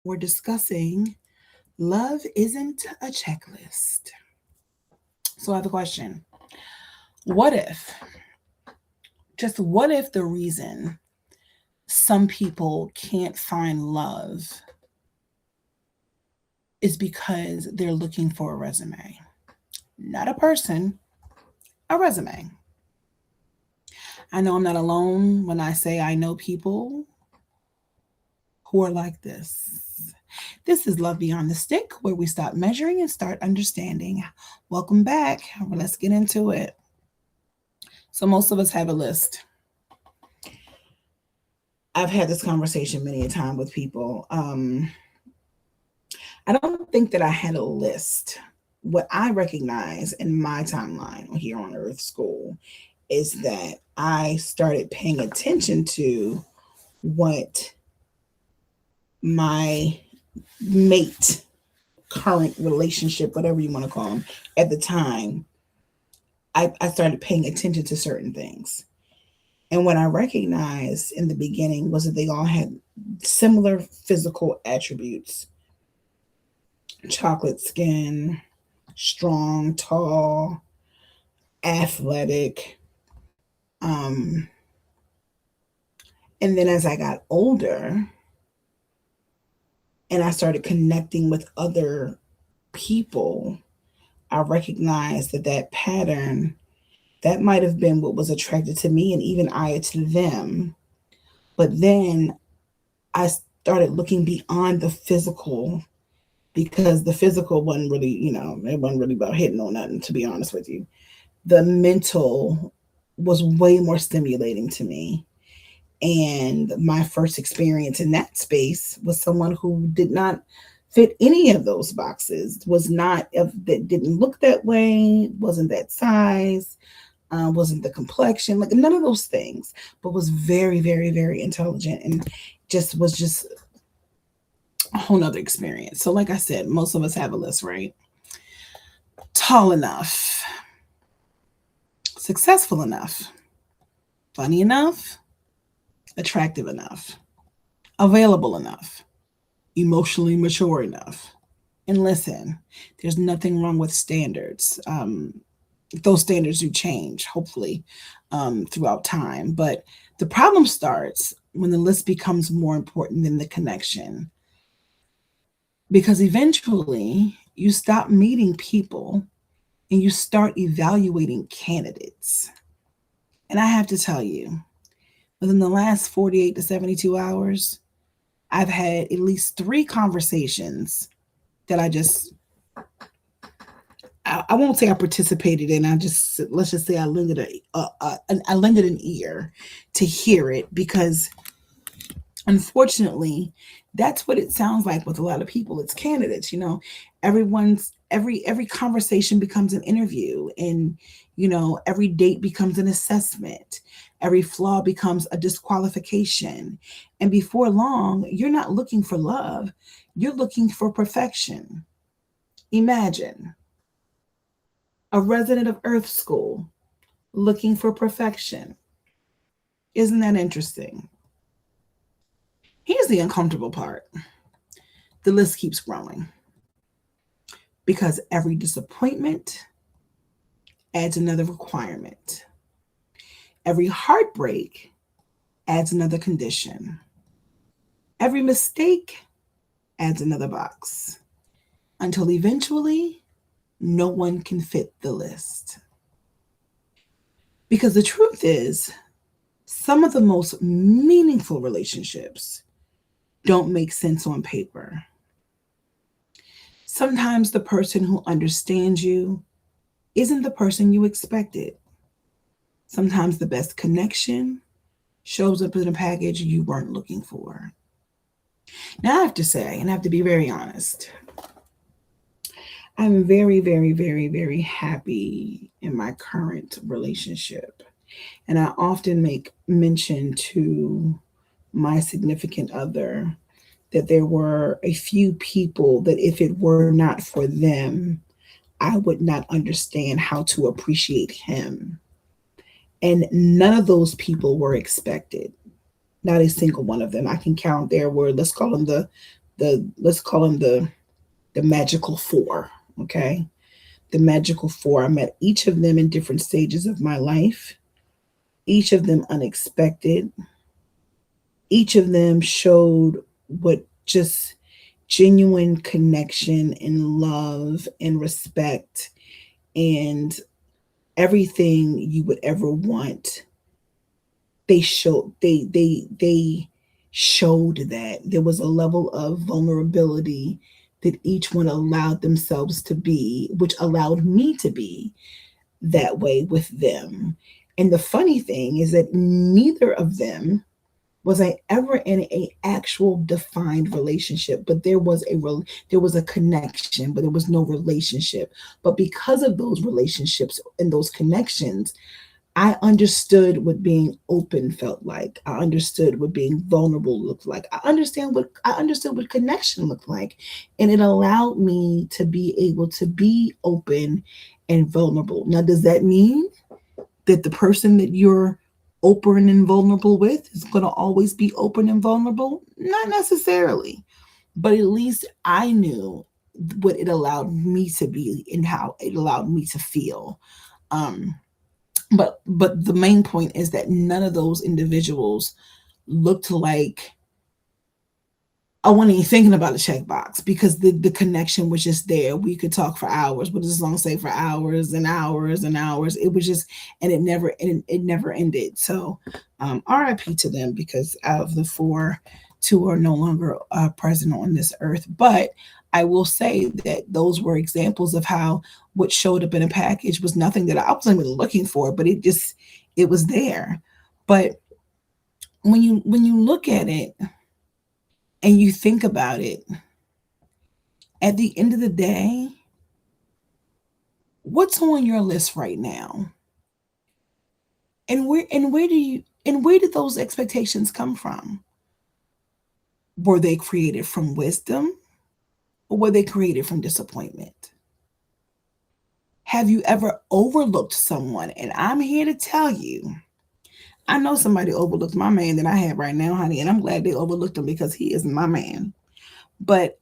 We're discussing love isn't a checklist. So I have a question. What if, just what if the reason some people can't find love is because they're looking for a resume? Not a person, a resume. I know I'm not alone when I say I know people who are like this. This is Love Beyond the Stick, where we stop measuring and start understanding. Welcome back. Let's get into it. So, most of us have a list. I've had this conversation many a time with people. I don't think that I had a list. What I recognize in my timeline here on Earth School is that I started paying attention to what my mate, current relationship, whatever you want to call them, at the time, I started paying attention to certain things. And what I recognized in the beginning was that they all had similar physical attributes: chocolate skin, strong, tall, athletic. Um, and then as I got older and I started connecting with other people, I recognized that that pattern, that might have been what was attracted to me and even I to them. But then I started looking beyond the physical, because the physical wasn't really, it wasn't really about hitting on nothing, to be honest with you. The mental was way more stimulating to me. And my first experience in that space was someone who did not fit any of those boxes, was not, that didn't look that way, wasn't that size, wasn't the complexion, like none of those things, but was very, very, very intelligent and just a whole nother experience. So, like I said, most of us have a list, right? Tall enough, successful enough, funny enough, attractive enough, available enough, emotionally mature enough. And listen, there's nothing wrong with standards. Those standards do change, hopefully, throughout time. But the problem starts when the list becomes more important than the connection. Because eventually you stop meeting people and you start evaluating candidates. And I have to tell you, within the last 48 to 72 hours, I've had at least 3 conversations that I won't say I participated in. Let's just say I I lended an ear to hear it, because unfortunately, that's what it sounds like with a lot of people. It's candidates, every conversation becomes an interview, and every date becomes an assessment. Every flaw becomes a disqualification. And before long, you're not looking for love, you're looking for perfection. Imagine a resident of Earth School looking for perfection. Isn't that interesting? Here's the uncomfortable part: the list keeps growing, because every disappointment adds another requirement, every heartbreak adds another condition, every mistake adds another box, until eventually no one can fit the list. Because the truth is, some of the most meaningful relationships don't make sense on paper. Sometimes the person who understands you isn't the person you expected. Sometimes the best connection shows up in a package you weren't looking for. Now, I have to say, and I have to be very honest, I'm very, very, very, very happy in my current relationship. And I often make mention to my significant other that there were a few people that, if it were not for them, I would not understand how to appreciate him. And none of those people were expected. Not a single one of them. I can count, there were, let's call them the the let's call them the magical four. Okay, the magical four. I met each of them in different stages of my life. Each of them unexpected. Each of them showed what just genuine connection and love and respect and everything you would ever want. They showed that there was a level of vulnerability that each one allowed themselves to be, which allowed me to be that way with them. And the funny thing is that neither of them was I ever in a actual defined relationship, but there was a connection, but there was no relationship. But because of those relationships and those connections, I understood what being open felt like. I understood what being vulnerable looked like. I understood what connection looked like. And it allowed me to be able to be open and vulnerable. Now, does that mean that the person that you're open and vulnerable with is going to always be open and vulnerable? Not necessarily. But at least I knew what it allowed me to be and how it allowed me to feel. Um, but the main point is that none of those individuals looked like I wasn't even thinking about a checkbox because the connection was just there. We could talk for hours, but as long as say for hours and hours and hours, it was just, and it never ended. So, RIP to them because out of the four, two are no longer present on this earth. But I will say that those were examples of how what showed up in a package was nothing that I wasn't even looking for, but it was there. But when you look at it and you think about it, at the end of the day, what's on your list right now? And where did those expectations come from? Were they created from wisdom or were they created from disappointment? Have you ever overlooked someone? And I'm here to tell you, I know somebody overlooked my man that I have right now, honey, and I'm glad they overlooked him because he is my man. But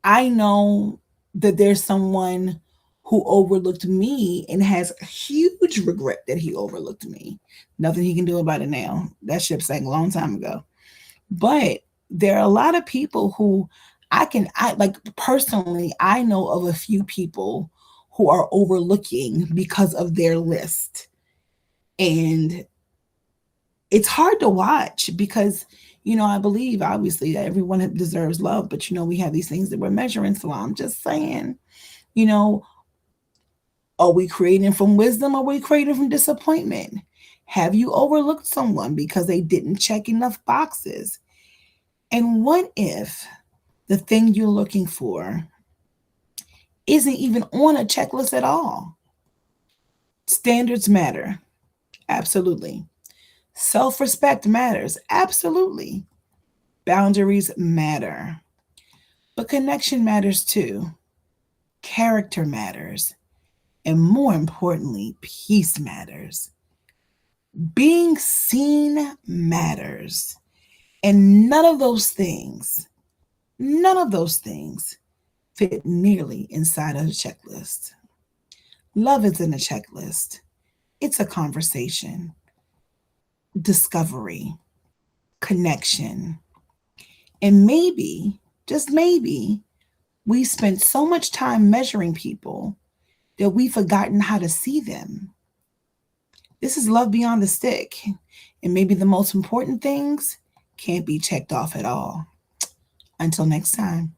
I know that there's someone who overlooked me and has huge regret that he overlooked me. Nothing he can do about it now. That ship sank a long time ago. But there are a lot of people who I like personally, I know of a few people who are overlooking because of their list. And it's hard to watch because I believe obviously that everyone deserves love, but we have these things that we're measuring. So I'm just saying, you know, are we creating from wisdom or are we creating from disappointment? Have you overlooked someone because they didn't check enough boxes? And what if the thing you're looking for isn't even on a checklist at all? Standards matter. Absolutely. Self respect matters. Absolutely. Boundaries matter. But connection matters too. Character matters. And more importantly, peace matters. Being seen matters. And none of those things fit nearly inside of a checklist. Love isn't a checklist, it's a conversation, discovery, connection. And maybe, just maybe, we spent so much time measuring people that we've forgotten how to see them. This is love beyond the stick. And maybe the most important things can't be checked off at all. Until next time.